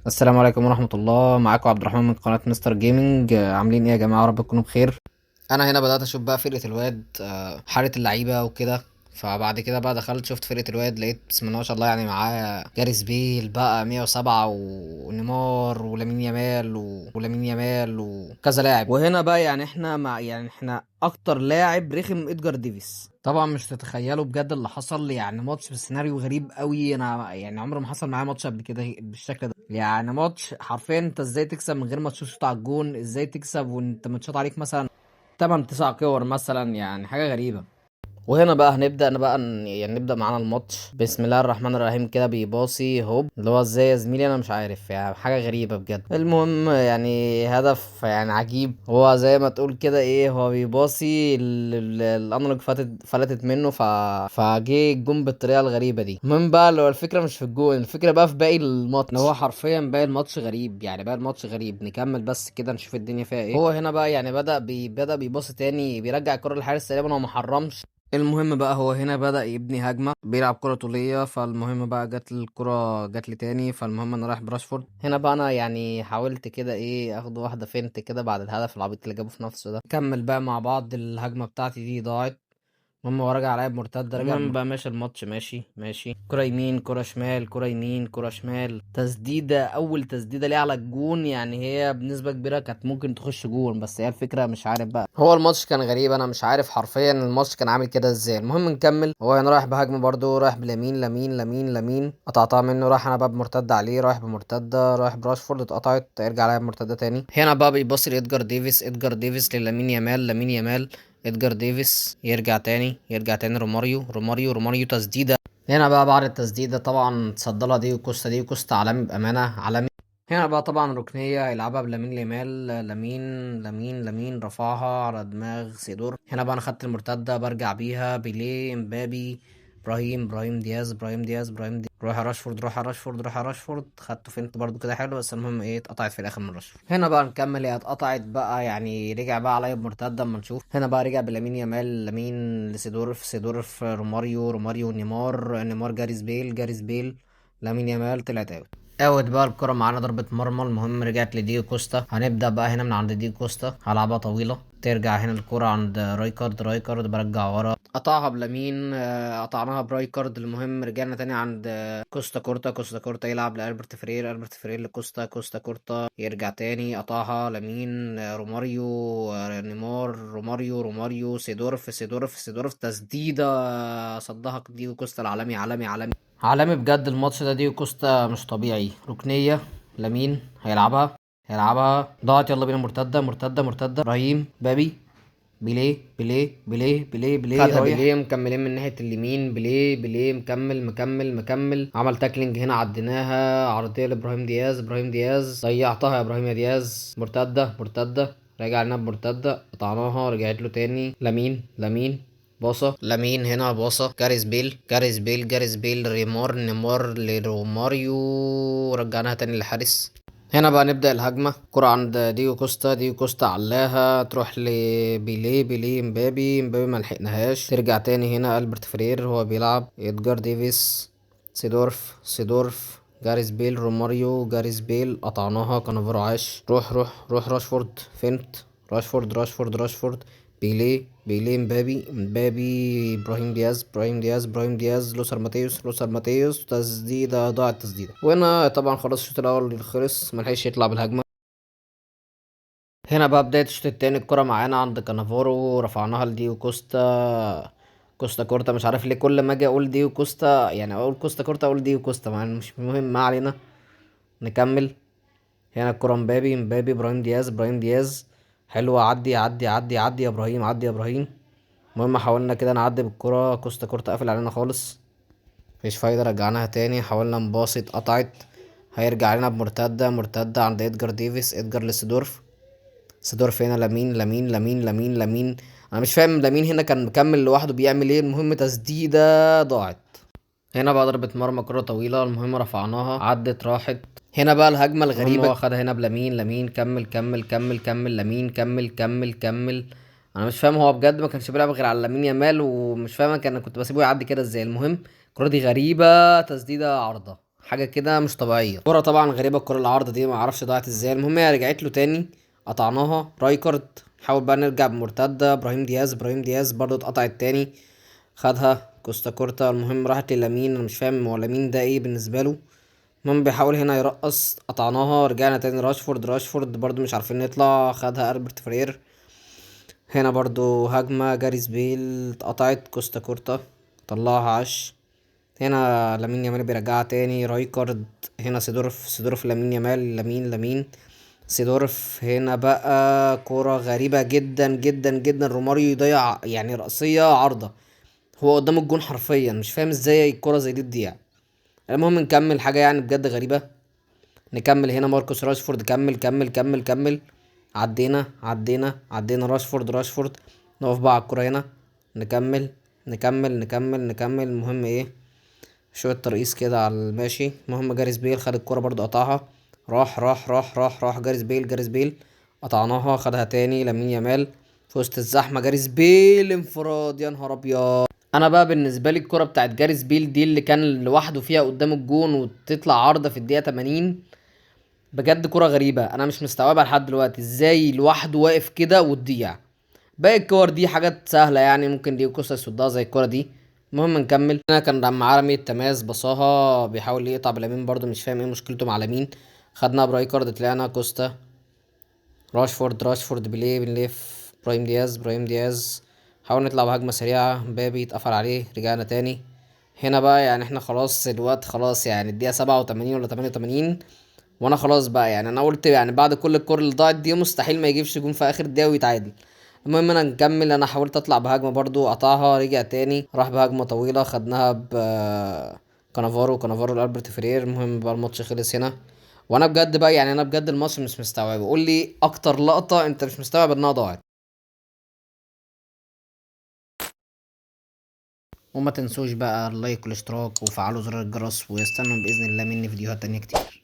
السلام عليكم ورحمة الله. معاكم عبد الرحمن من قناة مستر جيمنج. عاملين ايه يا جماعة؟ رب تكونوا بخير. انا هنا بدأت اشوف بقى فرقة الواد، حالة اللعيبة وكده. فبعد كده بقى دخلت شفت فرقة الواد، لقيت بسم الله ما شاء الله يعني معاه جاريس بيل بقى 107 ونيمار ولامين يامال ولامين يامال وكذا لاعب. وهنا بقى يعني احنا اكتر لاعب رخم ادجار ديفيس. طبعا مش تتخيلوا بجد اللي حصل، يعني ماتش بسيناريو غريب قوي. انا يعني عمره ما حصل معايا ماتش قبل كده بالشكل ده. يعني ماتش حرفيا انت ازاي تكسب من غير ما تشوط على الجون؟ ازاي تكسب وانت متشاط عليك مثلا 8 9 كور مثلا؟ يعني حاجه غريبه. وهنا بقى هنبدأ انا بقى يعني نبدأ معانا الماتش. بسم الله الرحمن الرحيم. كده بيباصي هوب، اللي هو ازاي يا زميلي؟ انا مش عارف، يعني حاجة غريبة بجد. المهم يعني هدف يعني عجيب. هو زي ما تقول كده ايه، هو بيباصي الانالوج فلتت منه فجه الجون بالطريقة الغريبة دي. المهم بقى اللي هو الفكرة مش في الجون، الفكرة بقى في باقي الماتش. اللي هو حرفيا باقي الماتش غريب، يعني باقي الماتش غريب. نكمل بس كده نشوف الدنيا فيها ايه. هو هنا بقى يعني بدأ بيباصي تاني، بيرجع الكرة للحارس تقريبا، هو ما حرمش. المهم بقى هو هنا بدأ يبني هجمة، بيلعب كرة طولية. فالمهم بقى جات الكرة جات لي تاني. فالمهم انا رايح براشفورد. هنا بقى انا يعني حاولت كده ايه اخد واحدة فينت كده بعد الهدف العبيط اللي جابه في نفسه ده. كمل بقى مع بعض. الهجمة بتاعتي دي ضاعت. المهم هو راجع لعب مرتد. المهم بقى ماشي الماتش، ماشي ماشي، كرة يمين كرة شمال، كرة يمين كرة شمال، تسديدة. أول تسديدة ليه على الجون، يعني هي بنسبة كبيرة كانت ممكن تخش جون، بس هي الفكرة مش عارف بقى. هو الماتش كان غريب، أنا مش عارف حرفيا الماتش كان عامل كده ازاي. المهم نكمل. هو هنا رايح بهجمة برضو، رايح بلامين لامين لامين لامين، قطعتها منه. راح أنا بقى بمرتدة عليه، رايح بمرتدة، رايح براشفورد، اتقطعت، ارجع لعب مرتدة تاني. هنا بقى بيبص لإدجار ديفيس، إدجار ديفيس للامين يامال، لامين يامال، ادجار ديفيس، يرجع تاني روماريو تسديده. هنا بقى بعد التسديده طبعا تصدلها دي وكوستا، دي وكوستا عالمي بامانه، عالمي. هنا بقى طبعا ركنيه يلعبها بلامين يامال، لامين رفعها على دماغ سيدور. هنا بقى انا خدت المرتده برجع بيها، بيليه، امبابي، ابراهيم دياز. روح يا راشفورد. خدته فينت برضو كده حلو، بس المهم ايه اتقطعت في الاخر من راشفورد. هنا بقى نكمل. هي اتقطعت بقى، يعني رجع بقى عليا بمرتده. اما نشوف هنا بقى رجع بلامين يامال، لامين لسيدورف روماريو نيمار جاريس بيل لامين يامال طلعت اوت بقى الكرة معانا ضربة مرمى. المهم رجعت لديو كوستا. هنبدأ بقى هنا من عند ديو كوستا، هلعبها طويلة، ترجع هنا الكرة عند رايكارد برجع ورا، قطعها بلامين، قطعناها برايكارد. المهم رجعنا تاني عند كوستا كورتا يلعب لألبرت فرير لكوستا كورتا يرجع تاني، قطعها لامين، روماريو، نيمار، روماريو سيدورف تسديدة، صدها ديو كوستا العالمي، عالمي بجد. الماتش ده ديو كوستا مش طبيعي. ركنية لامين هيلعبها ضاعت. يلا بينا مرتدة ابراهيم بابي، بيليه خدها رايح بيليه، مكملين من ناحية اليمين. بيليه مكمل عمل تاكلينج هنا، عديناها عرضية لابراهيم دياز ضيعتها يا ابراهيم يا دياز. مرتدة راجع لنا بمرتدة، قطعناها رجعت له تاني. لامين باصة، لامين هنا باصة، جاريس بيل نيمار لروماريو، رجعناها تاني للحارس. هنا بقى نبدأ الهجمة. كرة عند ديو كوستا علاها تروح لبيليه، امبابي ما لحقناهاش، ترجع تاني هنا ألبرت فرير هو بيلعب، ادجار ديفيس، سيدورف جاريس بيل قطعناها، كانافارو عاش. روح راشفورد فينت، راشفورد بيليه امبابي ابراهيم دياز لوسر ماتيوس تسديدة ضاعت تسديدة. وهنا طبعا خلاص الشوط الأول خلص، ملحقش يطلع بالهجمة. هنا بقى بداية الشوط التاني. الكرة معانا عند كانافارو، رفعناها لديو كوستا كورتا. مش عارف ليه كل ما اجي اقول ديو كوستا، يعني اقول كوستا كورتا اقول ديو كوستا، مش مهم، ما علينا. نكمل. هنا الكرة امبابي ابراهيم دياز حلوة، عدي يا ابراهيم، المهم حاولنا كده نعدي بالكرة، كوستا كورتا قافل علينا خالص، مفيش فايدة. رجعناها تاني، حاولنا نباصي اتقطعت. هيرجع علينا بمرتدة عند ادجار ديفيس، ادجار سيدورف هنا لامين. انا مش فاهم لامين هنا كان مكمل لوحده بيعمل ايه. المهم تسديدة ضاعت. هنا بقى ضربة مرمى، كرة طويلة، المهم رفعناها عدت راحت. هنا بقى الهجمة الغريبة، هو خدها هنا بلامين كمل لامين كمل. انا مش فاهم هو بجد ما كانش بيلعب غير على لامين يامال، ومش فاهم كنت بسيبه يعدي كده ازاي. المهم الكرة دي غريبة، تسديدة عارضة، حاجه كده مش طبيعيه. كرة طبعا غريبه، الكرة العارضه دي ما اعرفش ضاعت ازاي. المهم هي رجعت له تاني، قطعناها. رايكارد حاول بقى نرجع بمرتده، ابراهيم دياز برضو اتقطعت تاني، خدها كوستا كورتا. المهم راحت للامين، انا مش فاهم هو لامين ده ايه بالنسبه له. المهم بيحاول هنا يرقص، قطعناها. رجعنا تاني راشفورد برضو مش عارفين نطلع، خدها البرت فرير. هنا برضو هجمة جاريس بيل، اتقطعت كوستا كورتا، طلعها عش. هنا لامين يامال بيرجعها تاني، رايكارد. هنا سيدورف لامين يامال، لامين سيدورف. هنا بقى كرة غريبة جدا جدا جدا، روماريو يضيع يعني رأسية عارضة، هو قدام الجون حرفيا، مش فاهم ازاي الكرة زي دي تضيع. المهم نكمل حاجة يعني بجد غريبة. نكمل هنا ماركوس راشفورد، كمل. عدينا راشفورد. نقف بقى على الكورة هنا، نكمل نكمل. المهم ايه، شوية ترقيص كده على الماشي. المهم جاريس بيل خد الكورة برضو قطعها، راح جاريس بيل قطعناها، خدها تاني لامين يامال في وسط الزحمة. جاريس بيل انفراد، يا نهار ابيض. انا بقى بالنسبة لي الكرة بتاعت جاريس بيل دي اللي كان لوحده فيها قدام الجون وتطلع عارضة في الدقيقة 80، بجد كرة غريبة. انا مش مستوعبها لحد دلوقتي ازاي لوحده واقف كده وتضيع. باقي الكور دي حاجات سهلة يعني، ممكن دي قصة يصدها زي الكرة دي. المهم نكمل. هنا كان معاه رمية تماس، بصاها بيحاول يقطع بلامين، برضو مش فاهم ايه مشكلته مع لامين. خدنا برايكارد، طلعنا كوستا، راشفورد بنلف برايم دياز. حاول نطلع بهجمة سريعة، مبابي اتقفل عليه، رجعنا تاني. هنا بقى يعني احنا خلاص الوقت خلاص، يعني الدقيقة 87 ولا 88، وانا خلاص بقى يعني انا قلت يعني بعد كل الكور اللي ضاعت دي مستحيل ما يجيبش جون في اخر دقيقة ويتعادل. المهم انا نكمل. انا حاولت اطلع بهجمة برضو، قطعها، رجع تاني، راح بهجمة طويلة، خدناها ب كانافارو لألبرت فرير. المهم بقى الماتش خلص هنا. وانا بجد بقى يعني انا بجد الماتش مش مستوعب، قول لي اكتر لقطة انت مش مستوعب انها ضاعت. وما تنسوش بقى اللايك والاشتراك وفعلوا زر الجرس، ويستنوا باذن الله مني فيديوهات تانية كتير.